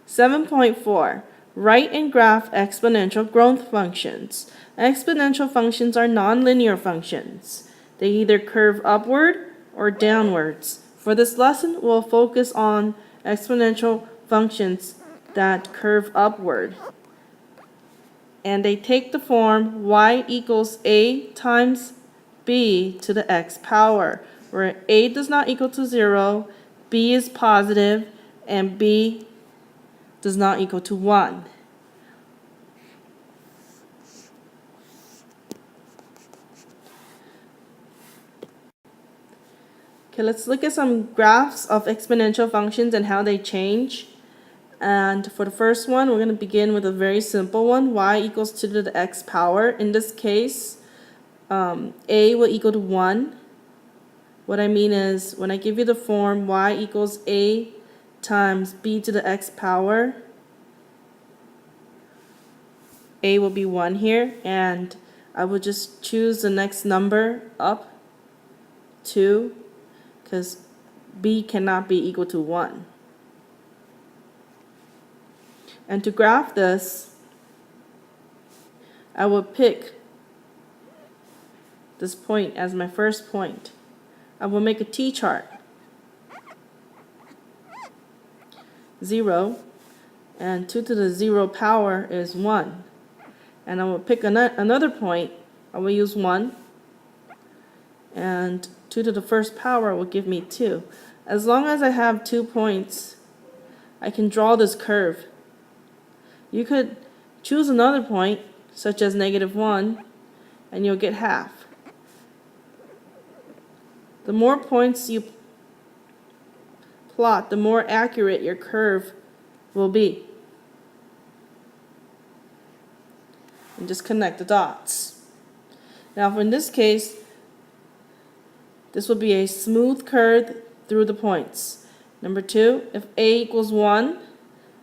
7.4. Write and graph exponential growth functions. Exponential functions are nonlinear functions. They either curve upward or downwards. For this lesson, we'll focus on exponential functions that curve upward. And they take the form y equals a times b to the x power, where a does not equal to 0, b is positive, and b does not equal to 1. Okay, let's look at some graphs of exponential functions and how they change. And for the first one, we're going to begin with a very simple one, y equals 2 to the x power. In this case, a will equal to 1. What I mean is, when I give you the form y equals a times b to the x power, a will be 1 here, and I will just choose the next number up, 2, because b cannot be equal to 1. And to graph this, I will pick this point as my first point. I will make a t-chart. 0, and 2 to the 0 power is 1. And I will pick another point. I will use 1, and 2 to the first power will give me 2. As long as I have 2 points, I can draw this curve. You could choose another point, such as -1, and you'll get half. The more points you plot, the more accurate your curve will be. And just connect the dots. Now, in this case, this will be a smooth curve through the points. Number 2, if a equals 1,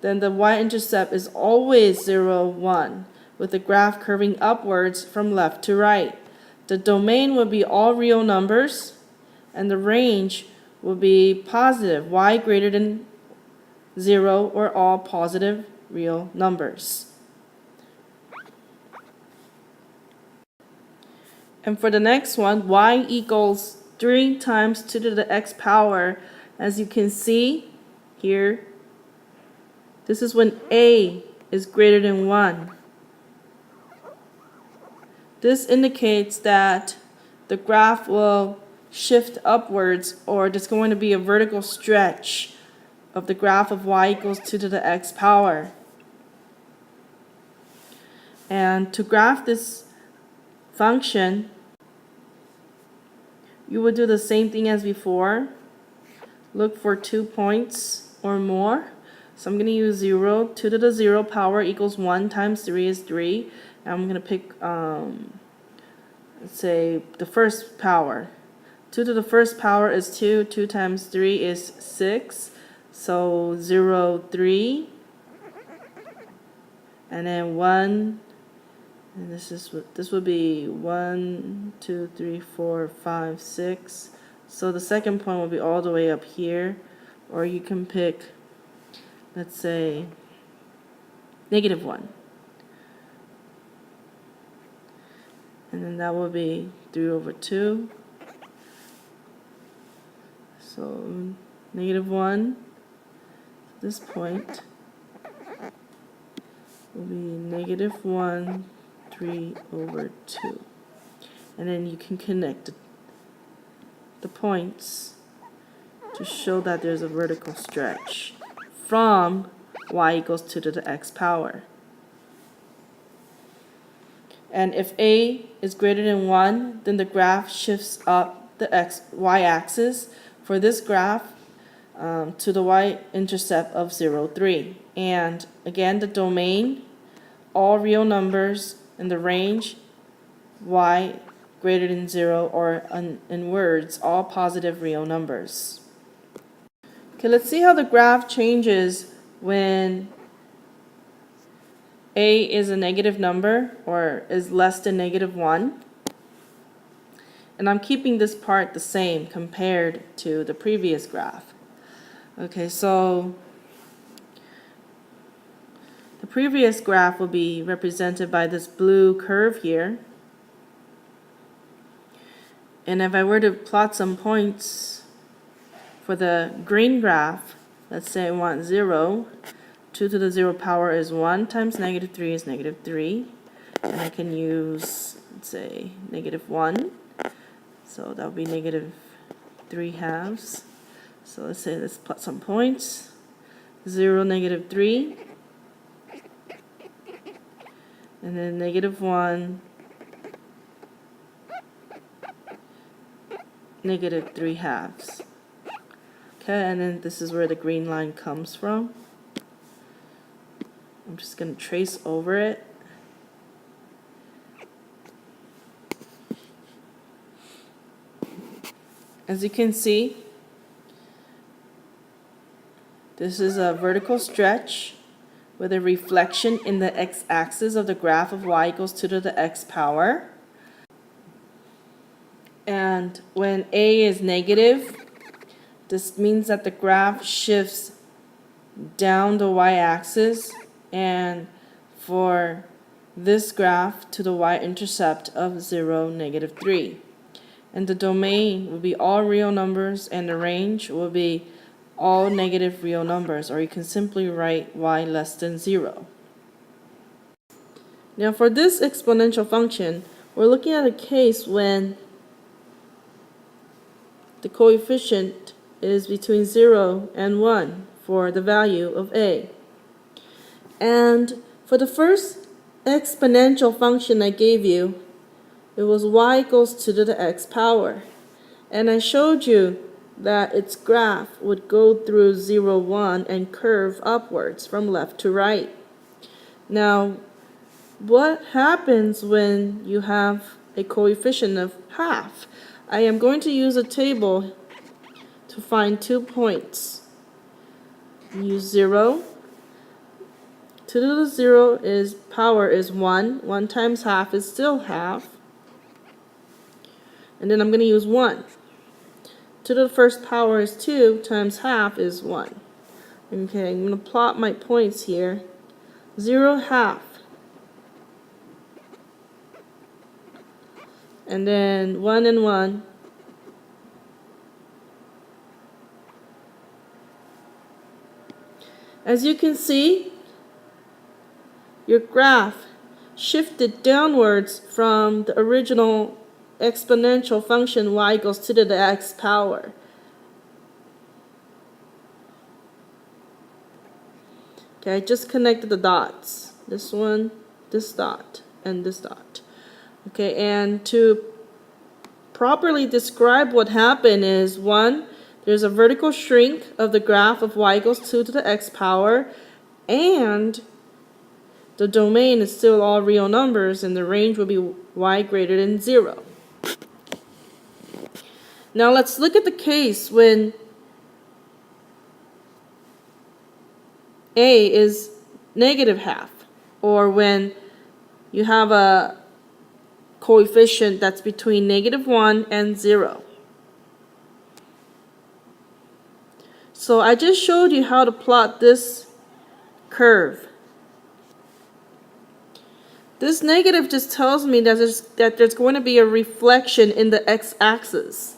then the y-intercept is always 0, 1, with the graph curving upwards from left to right. The domain will be all real numbers, and the range will be positive, y greater than 0, or all positive real numbers. And for the next one, y equals 3 times 2 to the x power. As you can see here, this is when a is greater than 1. This indicates that the graph will shift upwards, or there's going to be a vertical stretch of the graph of y equals 2 to the x power. And to graph this function, you would do the same thing as before. Look for 2 points or more. So I'm going to use 0. 2 to the 0 power equals 1 times 3 is 3. And I'm going to pick, let's say, the first power. 2 to the first power is 2. 2 times 3 is 6. So 0, 3. And then 1. And this would be 1, 2, 3, 4, 5, 6. So the second point will be all the way up here. Or you can pick, let's say, -1. And then that will be 3 over 2. So -1, this point will be -1, 3 over 2. And then you can connect the points to show that there's a vertical stretch from y equals 2 to the x power. And if a is greater than 1, then the graph shifts up the y-axis for this graph to the y-intercept of 0, 3. And again, the domain, all real numbers, and the range, y greater than 0, or in words, all positive real numbers. Okay, let's see how the graph changes when a is a negative number or is less than -1. And I'm keeping this part the same compared to the previous graph. Okay, so previous graph will be represented by this blue curve here. And if I were to plot some points for the green graph, let's say I want 0, 2 to the 0 power is 1 times negative 3 is negative 3. And I can use, let's say, negative 1. So that would be negative 3 halves. So let's plot some points. 0, negative 3. And then negative 1, negative 3 halves. Okay, and then this is where the green line comes from. I'm just going to trace over it. As you can see, this is a vertical stretch with a reflection in the x-axis of the graph of y equals 2 to the x power. And when a is negative, this means that the graph shifts down the y-axis, and for this graph to the y-intercept of 0, negative 3. And the domain will be all real numbers, and the range will be all negative real numbers, or you can simply write y less than 0. Now for this exponential function, we're looking at a case when the coefficient is between 0 and 1 for the value of a. And for the first exponential function I gave you, it was y equals 2 to the x power. And I showed you that its graph would go through 0, 1 and curve upwards from left to right. Now, what happens when you have a coefficient of half? I am going to use a table to find 2 points. Use 0. 2 to the 0 is power is 1. 1 times half is still half. And then I'm going to use 1. 2 to the first power is 2 times half is 1. Okay, I'm going to plot my points here. 0, half. And then 1 and 1. As you can see, your graph shifted downwards from the original exponential function y equals 2 to the x power. Okay, I just connected the dots. This one, this dot, and this dot. Okay, and to properly describe what happened is, 1, there's a vertical shrink of the graph of y equals 2 to the x power, and the domain is still all real numbers, and the range will be y greater than 0. Now let's look at the case when a is negative half, or when you have a coefficient that's between negative 1 and 0. So I just showed you how to plot this curve. This negative just tells me that there's going to be a reflection in the x-axis.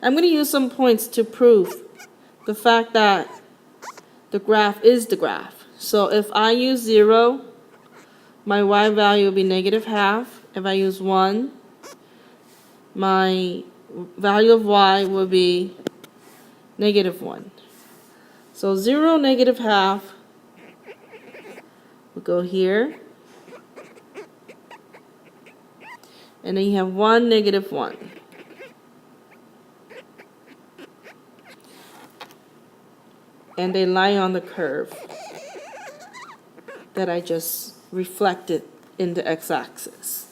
I'm going to use some points to prove the fact that the graph is the graph. So if I use 0, my y value will be negative half. If I use 1, my value of y will be negative 1. So 0, negative half will go here. And then you have 1, negative 1. And they lie on the curve that I just reflected in the x-axis.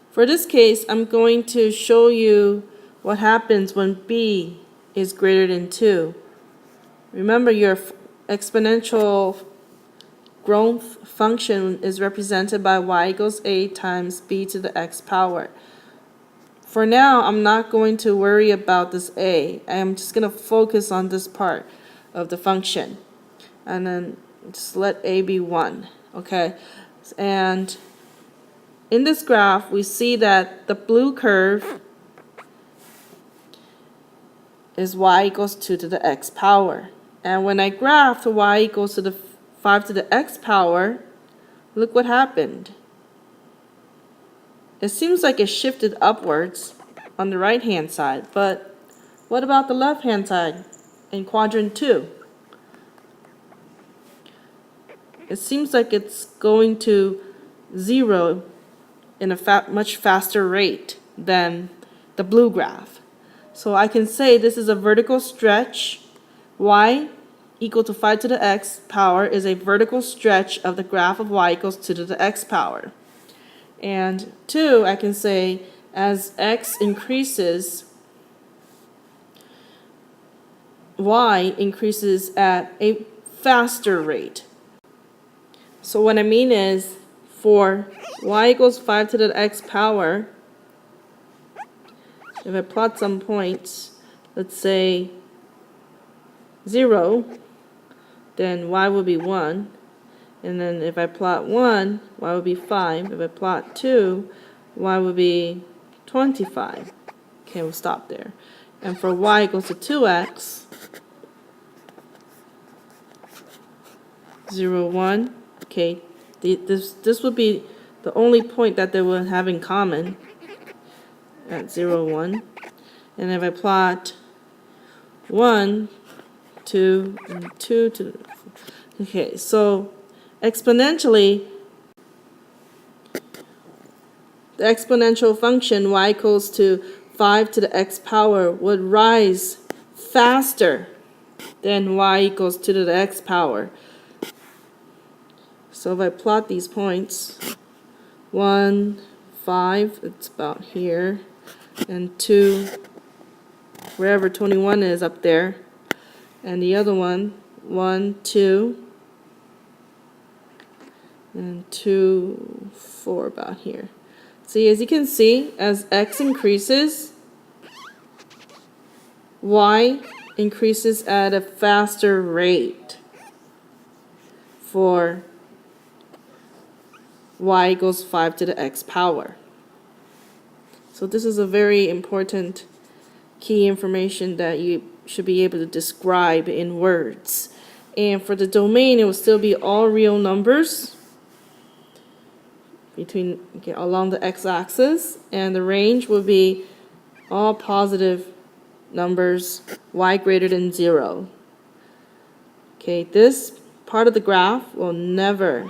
For this case, I'm going to show you what happens when b is greater than 2. Remember, your exponential growth function is represented by y equals a times b to the x power. for now, I'm not going to worry about this a. I am just going to focus on this part of the function. And then just let a be 1. Okay? And in this graph, we see that the blue curve is y equals 2 to the x power. And when I graphed y equals to the 5 to the x power, look what happened. It seems like it shifted upwards on the right-hand side, but what about the left-hand side in quadrant 2? It seems like it's going to 0 in a much faster rate than the blue graph. So I can say this is a vertical stretch. Y equal to 5 to the x power is a vertical stretch of the graph of y equals 2 to the x power. And 2, I can say as x increases, y increases at a faster rate. So what I mean is, for y equals 5 to the x power, if I plot some points, let's say 0, then y will be 1. And then if I plot 1, y will be 5. If I plot 2, y will be 25. Okay, we'll stop there. And for y equals to 2x, 0, 1, okay, this would be the only point that they will have in common at 0, 1. And if I plot 1, 2, and 2 to, okay, so exponentially, the exponential function y equals to 5 to the x power would rise faster than y equals 2 to the x power. So if I plot these points, 1, 5, it's about here, and 2, wherever 21 is up there, and the other one, 1, 2, and 2, 4 about here. See, as you can see, as x increases, y increases at a faster rate for y equals 5 to the x power. So this is a very important key information that you should be able to describe in words. And for the domain, it will still be all real numbers along the x-axis, and the range will be all positive numbers, y greater than 0. Okay, this part of the graph will never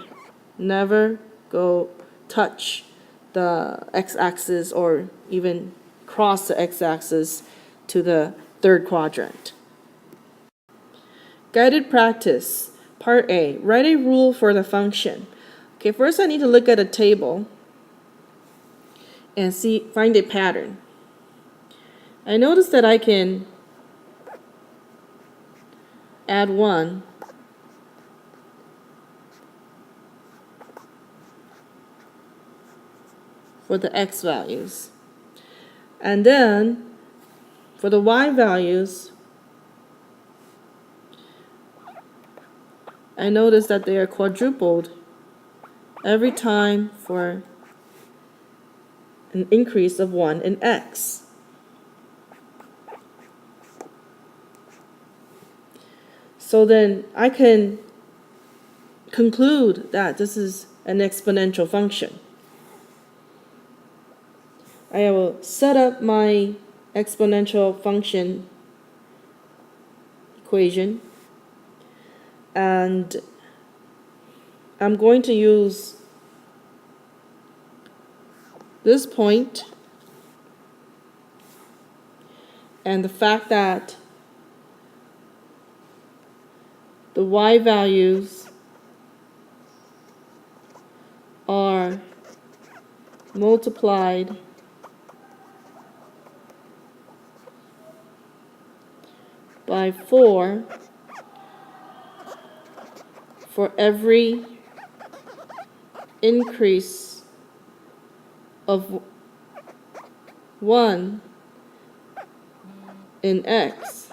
go touch the x-axis or even cross the x-axis to the third quadrant. Guided practice, part A. Write a rule for the function. Okay, first I need to look at a table and find a pattern. I notice that I can add 1 for the x values. And then for the y values, I notice that they are quadrupled every time for an increase of 1 in x. So then I can conclude that this is an exponential function. I will set up my exponential function equation, and I'm going to use this point and the fact that the y values are multiplied by 4 for every increase of 1 in x.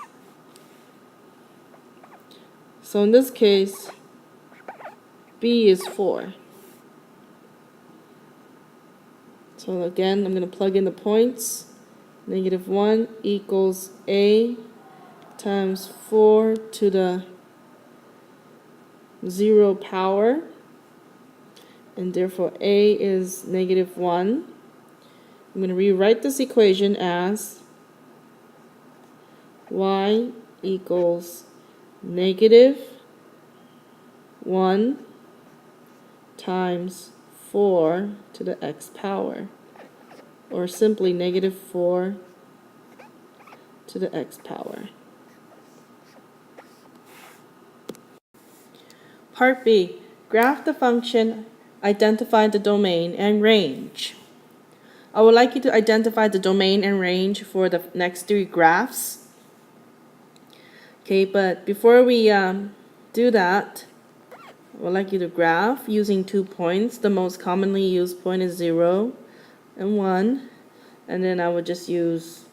So in this case, b is 4. So again, I'm going to plug in the points. -1 equals a times 4 to the 0 power, and therefore a is -1. I'm going to rewrite this equation as y equals -1 times 4 to the x power, or simply -4 to the x power. Part B. Graph the function, identify the domain and range. I would like you to identify the domain and range for the next 3 graphs. Okay, but before we do that, I would like you to graph using 2 points. The most commonly used point is 0 and 1, and then I would just use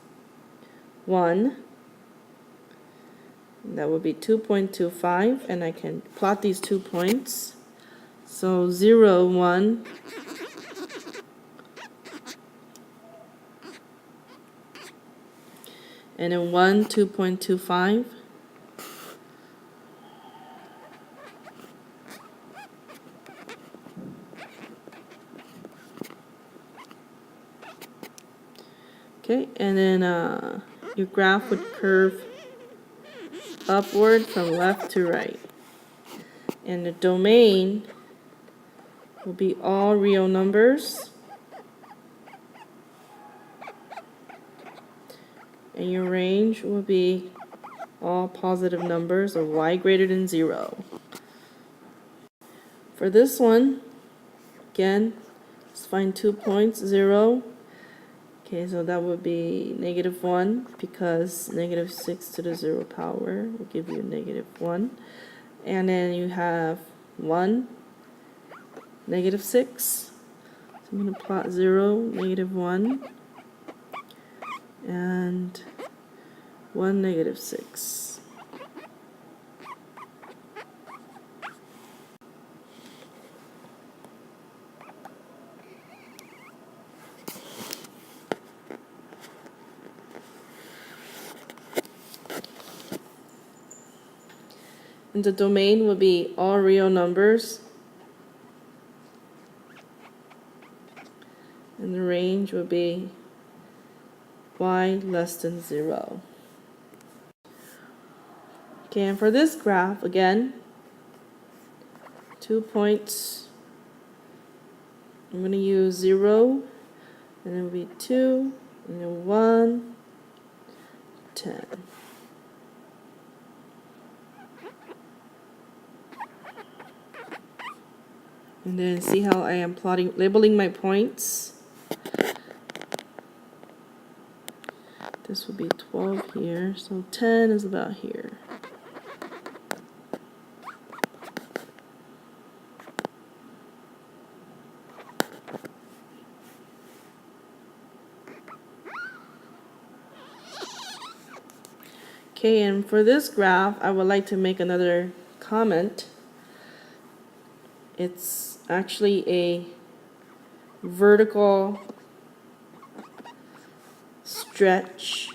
1. That would be 2.25, and I can plot these 2 points. So 0, 1, and then 1, 2.25. Okay, and then your graph would curve upward from left to right. And the domain will be all real numbers. And your range will be all positive numbers, or y greater than 0. For this one, again, let's find 2 points, 0. Okay, so that would be -1, because -6 to the 0 power will give you -1. And then you have 1, -6. So I'm going to plot 0, -1, and 1, -6. And the domain will be all real numbers. And the range will be y less than 0. Okay, and for this graph, again, 2 points. I'm going to use 0, and it will be 2, and then 1, 10. And then see how I am labeling my points. This will be 12 here, so 10 is about here. Okay, and for this graph, I would like to make another comment. It's actually a vertical stretch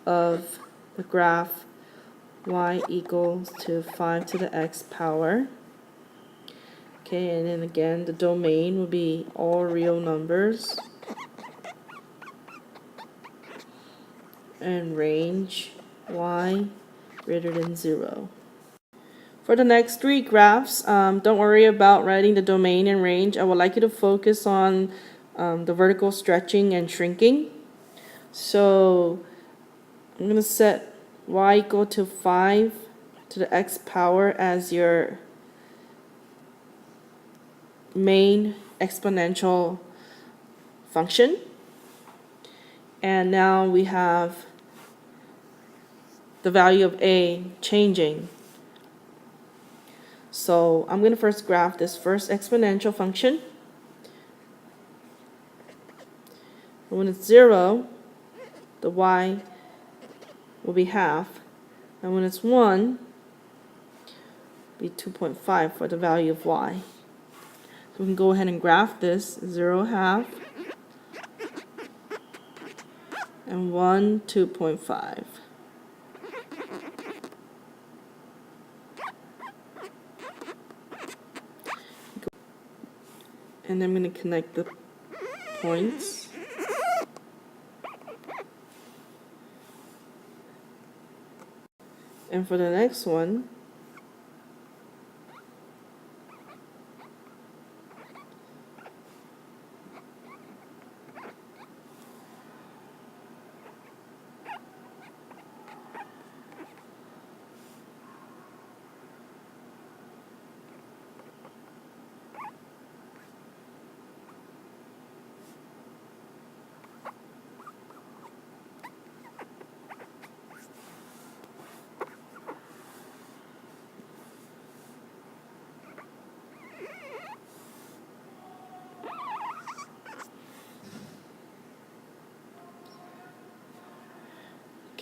of the graph y equals to 5 to the x power. Okay, and then again, the domain will be all real numbers. And range y greater than 0. For the next 3 graphs, don't worry about writing the domain and range. I would like you to focus on the vertical stretching and shrinking. So I'm going to set y equal to 5 to the x power as your main exponential function. And now we have the value of a changing. So I'm going to first graph this first exponential function. when it's 0, the y will be half. And when it's 1, be 2.5 for the value of y. So we can go ahead and graph this. 0 half and 1 2.5. And I'm going to connect the points. And for the next one,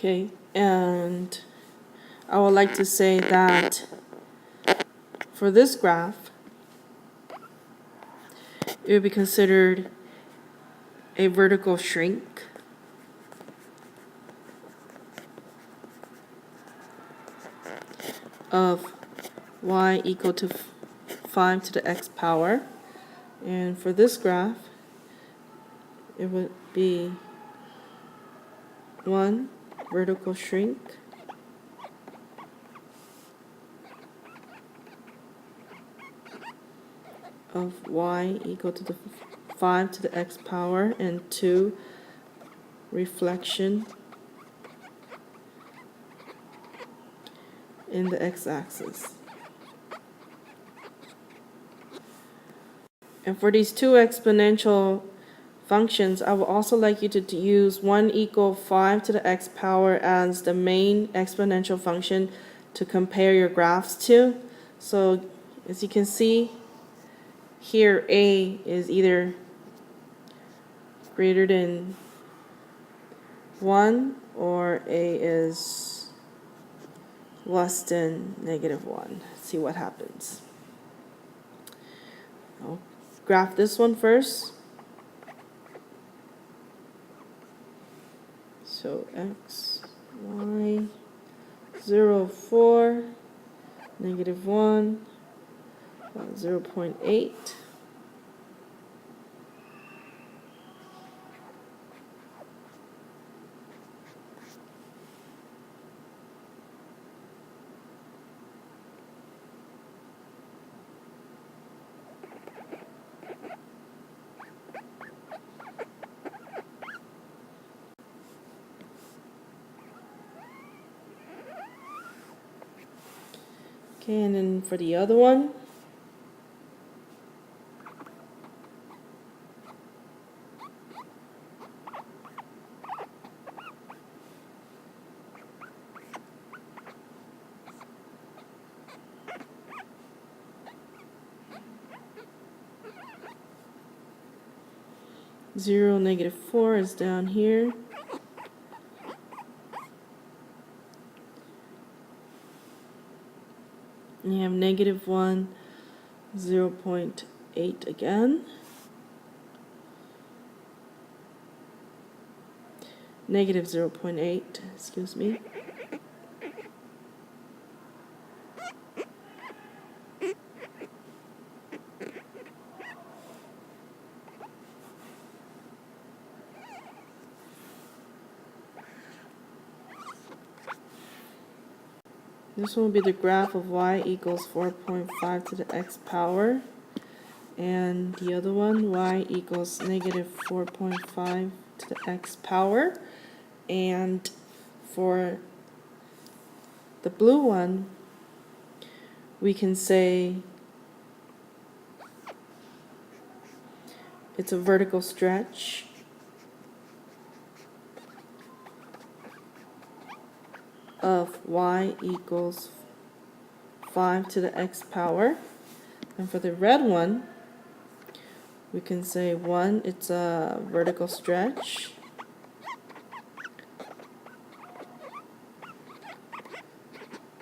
okay, and I would like to say that for this graph, it would be considered a vertical shrink of y equal to 5 to the x power. And for this graph, it would be 1 vertical shrink of y equal to the 5 to the x power, and 2 reflection in the x-axis. And for these two exponential functions, I would also like you to use 1 equal 5 to the x power as the main exponential function to compare your graphs to. So as you can see, here a is either greater than 1 or a is less than -1. Let's see what happens. I'll graph this one first. So x, y, 0, 4, -1, 0.8. Okay, and then for the other one, -0, -4 is down here. And you have -1, 0.8 again. -0.8, excuse me. This one will be the graph of y equals 4.5 to the x power. And the other one, y equals -4.5 to the x power. And for the blue one, we can say it's a vertical stretch of y equals 5 to the x power. And for the red one, We can say 1, it's a vertical stretch.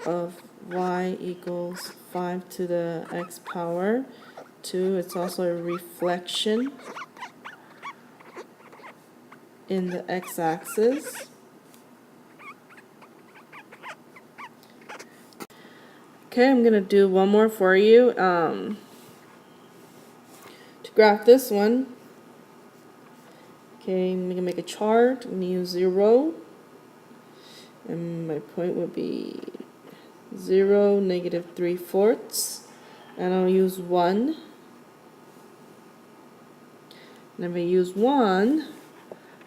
Of y equals 5 to the x power. 2, it's also a reflection in the x-axis. Okay, I'm going to do one more for you. To graph this one, okay, I'm going to make a chart. I'm going to use 0. And my point would be 0, -3/4. And I'll use 1. And if I use 1,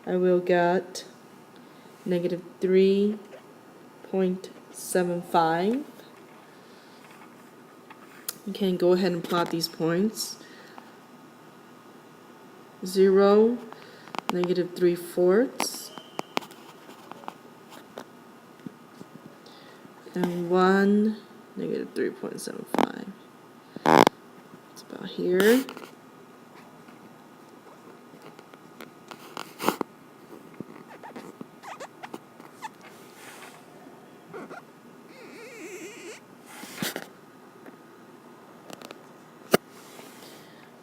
I will get -3.75. You can go ahead and plot these points. 0, -3/4, and 1, -3.75. It's about here.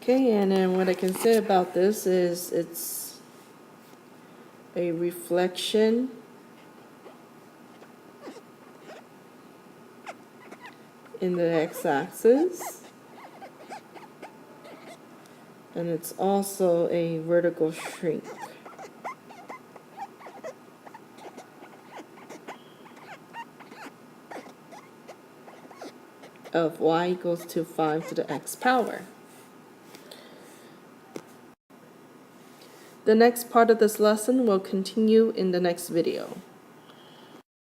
Okay, and then what I can say about this is it's a reflection in the x-axis, and it's also a vertical shrink of y equals to 5 to the x power. The next part of this lesson will continue in the next video.